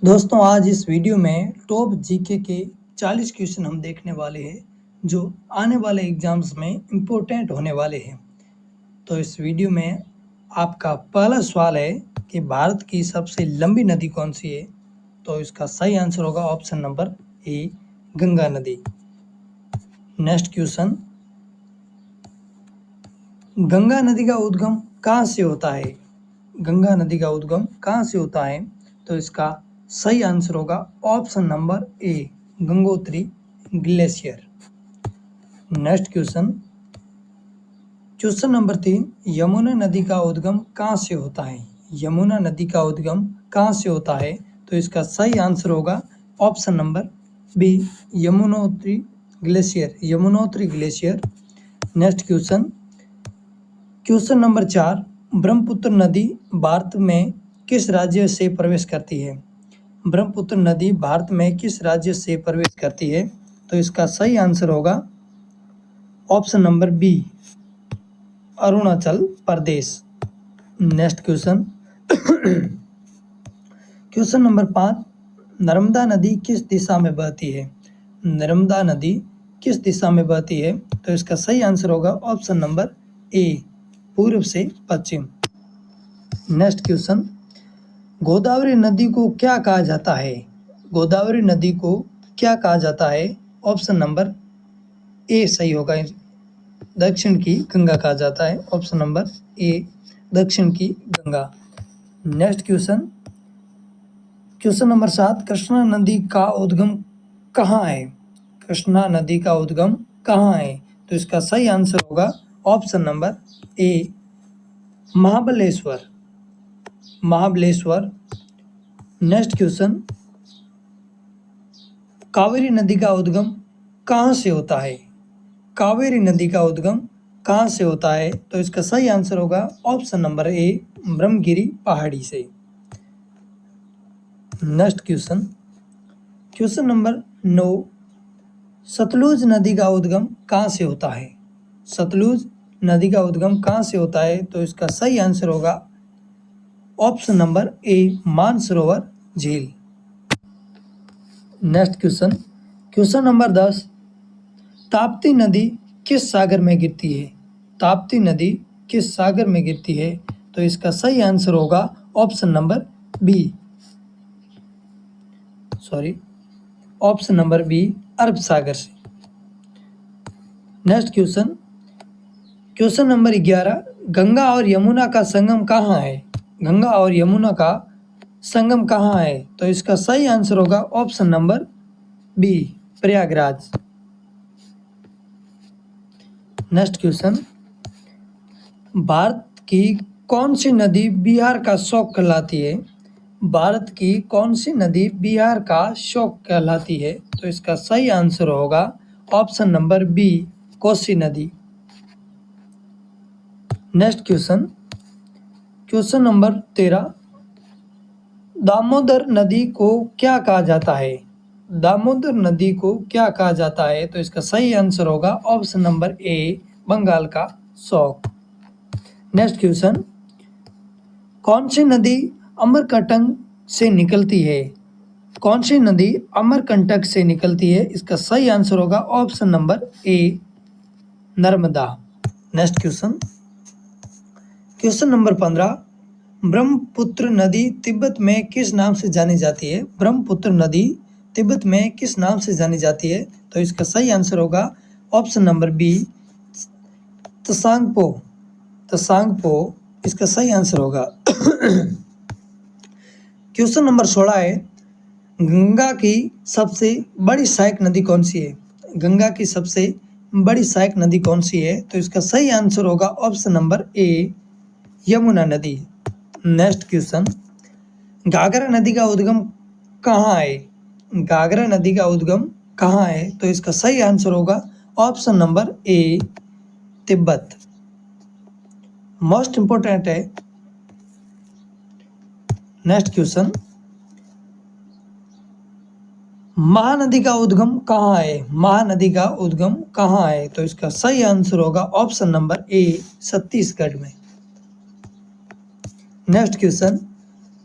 दोस्तों आज इस वीडियो में टॉप जीके के 40 क्वेश्चन हम देखने वाले हैं जो आने वाले एग्जाम्स में इम्पोर्टेंट होने वाले हैं। तो इस वीडियो में आपका पहला सवाल है कि भारत की सबसे लंबी नदी कौन सी है। तो इसका सही आंसर होगा ऑप्शन नंबर ए, गंगा नदी। नेक्स्ट क्वेश्चन, गंगा नदी का उद्गम कहाँ से होता है। गंगा नदी का उद्गम कहाँ से होता है। तो इसका सही आंसर होगा option number A, Gangotri glacier. Next question, question number 3, Yamuna नदी का उद्गम कहाँ से होता है। यमुना नदी का उद्गम कहाँ से होता है। तो इसका सही आंसर होगा option number B, Yamunotri glacier. Yamunotri glacier. Next question, question number 4, Brahmaputra नदी भारत में किस राज्य से प्रवेश करती है। ब्रह्मपुत्र नदी भारत में किस राज्य से प्रवेश करती है। तो इसका सही आंसर होगा option number B, Arunachal Pradesh. Next question, question number 5, Narmada नदी किस दिशा में बहती है। नर्मदा नदी किस दिशा में बहती है। तो इसका सही आंसर होगा ऑप्शन नंबर ए, पूर्व से पश्चिम। नेक्स्ट क्वेश्चन, गोदावरी नदी को क्या कहा जाता है। गोदावरी नदी को क्या कहा जाता है। ऑप्शन नंबर ए सही होगा, दक्षिण की गंगा कहा जाता है। ऑप्शन नंबर ए, दक्षिण की Ganga. Next question, question number 7, Krishna नदी का उद्गम कहाँ है। कृष्णा नदी का उद्गम कहाँ है। तो इसका सही आंसर होगा option number A, Mahabaleshwar. Mahabaleshwar. Next question, Kaveri नदी का उद्गम कहाँ से होता है। कावेरी नदी का उद्गम कहाँ से होता है। तो इसका सही आंसर होगा ऑप्शन नंबर ए, ब्रह्मगिरी पहाड़ी से। Next question, question number 9, Sutlej नदी का उद्गम कहाँ से होता है। सतलुज नदी का उद्गम कहाँ से होता है। तो इसका सही आंसर होगा ऑप्शन नंबर ए, मानसरोवर झील। Next question, question number 10, Tapti नदी किस सागर में गिरती है। ताप्ती नदी किस सागर में गिरती है। तो इसका सही आंसर होगा option number B, option number B, अरब सागर से। Next question, question number 11, Ganga और यमुना का संगम कहाँ है। गंगा और यमुना का संगम कहाँ है। तो इसका सही आंसर होगा option number B, Prayagraj. Next question, Bharat की कौन सी नदी बिहार का शौक कहलाती है। भारत की कौन सी नदी बिहार का शौक कहलाती है। तो इसका सही आंसर होगा ऑप्शन नंबर बी, कोसी नदी। Next question, question number 13, Damodar नदी को क्या कहा जाता है। दामोदर नदी को क्या कहा जाता है। तो इसका सही आंसर होगा ऑप्शन नंबर ए, बंगाल का शौक। नेक्स्ट क्वेश्चन, कौन सी नदी अमरकंटक से निकलती है। कौन सी नदी अमरकंटक से निकलती है। इसका सही आंसर होगा option number A, Narmada. Next question, question number 15, Brahmaputra नदी तिब्बत में किस नाम से जानी जाती है। ब्रह्मपुत्र नदी तिब्बत में किस नाम से जानी जाती है। तो इसका सही आंसर होगा option number B, Tsangpo. Tsangpo इसका सही आंसर होगा। क्वेश्चन नंबर 16 है, गंगा की सबसे बड़ी सहायक नदी कौन सी है। गंगा की सबसे बड़ी सहायक नदी कौन सी है। तो इसका सही आंसर होगा ऑप्शन नंबर ए, यमुना नदी। नेक्स्ट क्वेश्चन, घाघरा नदी का उद्गम कहाँ है। घाघरा नदी का उद्गम कहाँ है। तो इसका सही आंसर होगा option number A, Tibet. Most important है। नेक्स्ट क्वेश्चन, महानदी का उद्गम कहाँ है। महानदी का उद्गम कहाँ है। तो इसका सही आंसर होगा ऑप्शन नंबर ए, छत्तीसगढ़ में। नेक्स्ट क्वेश्चन,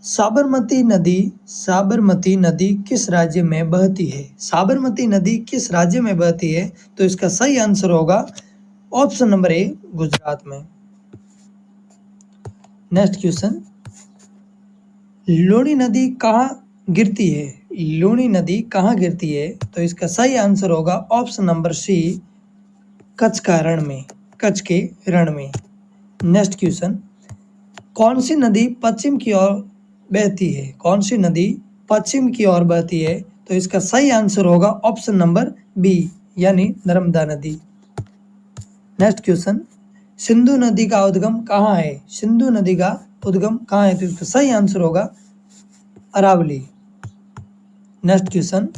साबरमती नदी किस राज्य में बहती है? साबरमती नदी किस राज्य में बहती है? तो इसका सही आंसर होगा ऑप्शन नंबर ए, गुजरात में। नेक्स्ट क्वेश्चन, लूणी नदी कहाँ गिरती है? लूणी नदी कहाँ गिरती है? तो इसका सही आंसर होगा ऑप्शन नंबर सी, कच्छ का रण में, कच्छ के रण में। नेक्स्ट क्वेश्चन, कौन सी नदी पश्चिम की ओर बहती है? कौन सी नदी पश्चिम की ओर बहती है? तो इसका सही आंसर होगा ऑप्शन नंबर बी, यानी नर्मदा नदी। नेक्स्ट क्वेश्चन, सिंधु नदी का उद्गम कहाँ है? सिंधु नदी का उद्गम कहाँ है? तो इसका सही आंसर होगा Aravalli. Next question,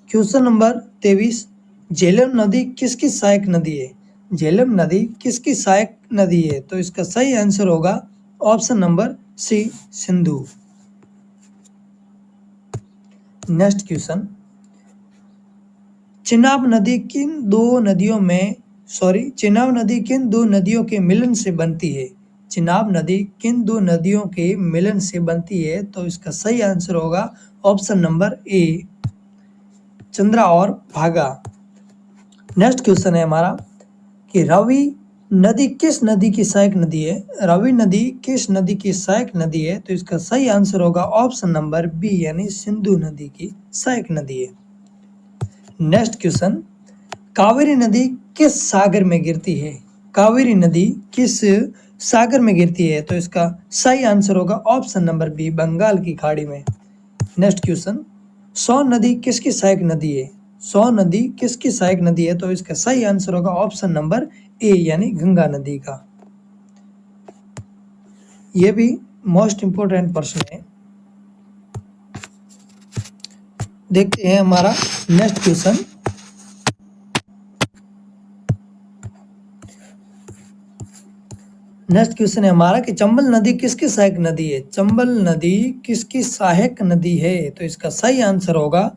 question number 23, Jhelum नदी किसकी सहायक नदी है? झेलम नदी किसकी सहायक नदी है? तो इसका सही आंसर होगा option number C, Sindhu. Next question, Chenab नदी किन दो नदियों के मिलन से बनती है? चिनाब नदी किन दो नदियों के मिलन से बनती है? तो इसका सही आंसर होगा ऑप्शन नंबर ए, चंद्रा और भागा। नेक्स्ट क्वेश्चन है हमारा कि रावी नदी किस नदी की सहायक नदी है? रावी नदी किस नदी की सहायक नदी है? तो इसका सही आंसर होगा ऑप्शन नंबर बी, यानी सिंधु नदी की सहायक नदी है। नेक्स्ट क्वेश्चन, कावेरी नदी किस सागर में गिरती है? कावेरी नदी किस सागर में गिरती है? तो इसका सही आंसर होगा ऑप्शन नंबर बी, बंगाल की खाड़ी में। नेक्स्ट क्वेश्चन, सोन नदी किसकी सहायक नदी है? सोन नदी किसकी सहायक नदी है? तो इसका सही आंसर होगा ऑप्शन नंबर ए, यानी गंगा नदी का। यह भी मोस्ट इंपोर्टेंट प्रश्न है। देखते हैं हमारा नेक्स्ट क्वेश्चन, है हमारा कि चंबल नदी किसकी सहायक नदी है? चंबल नदी किसकी सहायक नदी है? तो इसका सही आंसर होगा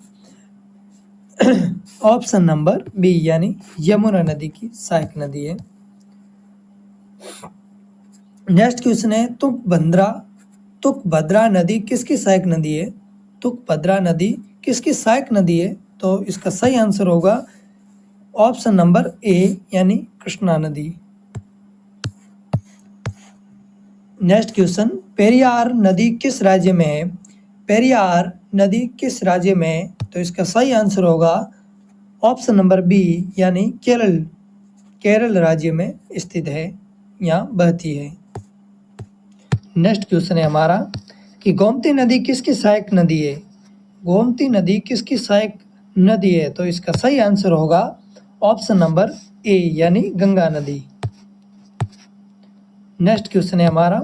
ऑप्शन नंबर बी, यानी यमुना नदी की सहायक नदी है। नेक्स्ट क्वेश्चन है, तुंगभद्रा नदी किसकी सहायक नदी है? तुंगभद्रा नदी किसकी सहायक नदी है? तो इसका सही आंसर होगा ऑप्शन नंबर ए, यानी कृष्णा नदी। नेक्स्ट क्वेश्चन, पेरियार नदी किस राज्य में है? पेरियार नदी किस राज्य में है? तो इसका सही आंसर होगा ऑप्शन नंबर बी, यानी केरल राज्य में स्थित है, यहाँ बहती है। नेक्स्ट क्वेश्चन है हमारा कि गोमती नदी किसकी सहायक नदी है? गोमती नदी किसकी सहायक नदी है? तो इसका सही आंसर होगा ऑप्शन नंबर ए, यानी गंगा नदी। नेक्स्ट क्वेश्चन है हमारा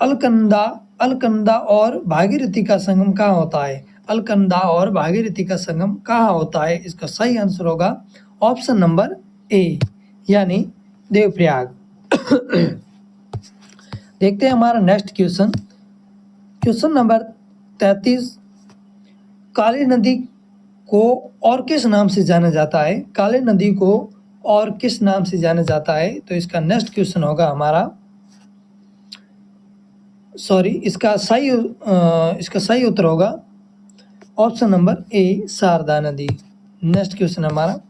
अलकनंदा और भागीरथी का संगम कहाँ होता है? अलकनंदा और भागीरथी का संगम कहाँ होता है? इसका सही आंसर होगा ऑप्शन नंबर ए, यानी देवप्रयाग। देखते हैं हमारा नेक्स्ट क्वेश्चन, क्वेश्चन नंबर 33, काली नदी को और किस नाम से जाना जाता है? काली नदी को और किस नाम से जाना जाता है? तो इसका नेक्स्ट क्वेश्चन होगा हमारा इसका सही उत्तर होगा ऑप्शन नंबर ए, शारदा नदी। नेक्स्ट क्वेश्चन हमारा,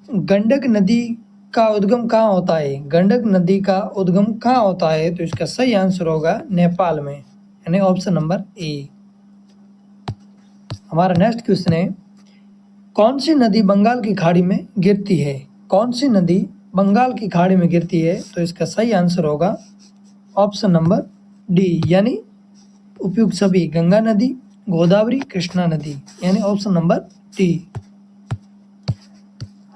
गंडक नदी का उद्गम कहाँ होता है? गंडक नदी का उद्गम कहाँ होता है? तो इसका सही आंसर होगा नेपाल में, यानी ऑप्शन नंबर ए। हमारा नेक्स्ट क्वेश्चन है, कौन सी नदी बंगाल की खाड़ी में गिरती है? कौन सी नदी बंगाल की खाड़ी में गिरती है? तो इसका सही आंसर होगा ऑप्शन नंबर डी, यानी उपयुक्त सभी, गंगा नदी, गोदावरी, कृष्णा नदी, यानी ऑप्शन नंबर डी।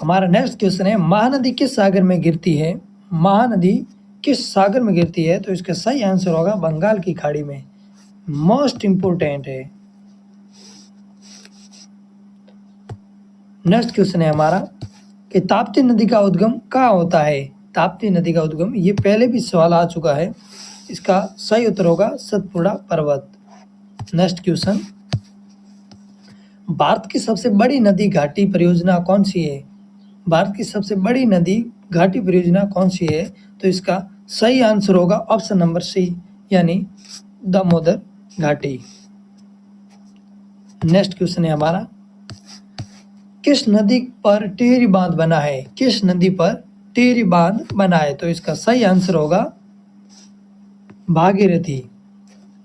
हमारा नेक्स्ट क्वेश्चन है, महानदी किस सागर में गिरती है? महानदी किस सागर में गिरती है? तो इसका सही आंसर होगा बंगाल की खाड़ी में। मोस्ट इंपोर्टेंट है। नेक्स्ट क्वेश्चन है हमारा कि ताप्ती नदी का उद्गम कहाँ होता है? ताप्ती नदी का उद्गम, ये पहले भी सवाल आ चुका है, इसका सही उत्तर होगा सतपुड़ा पर्वत। नेक्स्ट क्वेश्चन, भारत की सबसे बड़ी नदी घाटी परियोजना कौन सी है? भारत की सबसे बड़ी नदी घाटी परियोजना कौन सी है? तो इसका सही आंसर होगा ऑप्शन नंबर सी, यानी दामोदर घाटी। नेक्स्ट क्वेश्चन है हमारा, किस नदी पर टिहरी बांध बना है? किस नदी पर टिहरी बांध बना है? तो इसका सही आंसर होगा भागीरथी।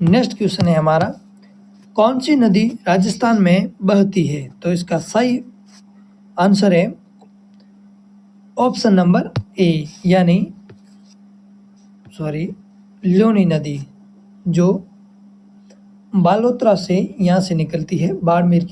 नेक्स्ट क्वेश्चन है हमारा, कौन सी नदी राजस्थान में बहती है? तो इसका सही आंसर है ऑप्शन नंबर ए, यानी लूनी नदी, जो बालोतरा से यहाँ से निकलती है बाड़मेर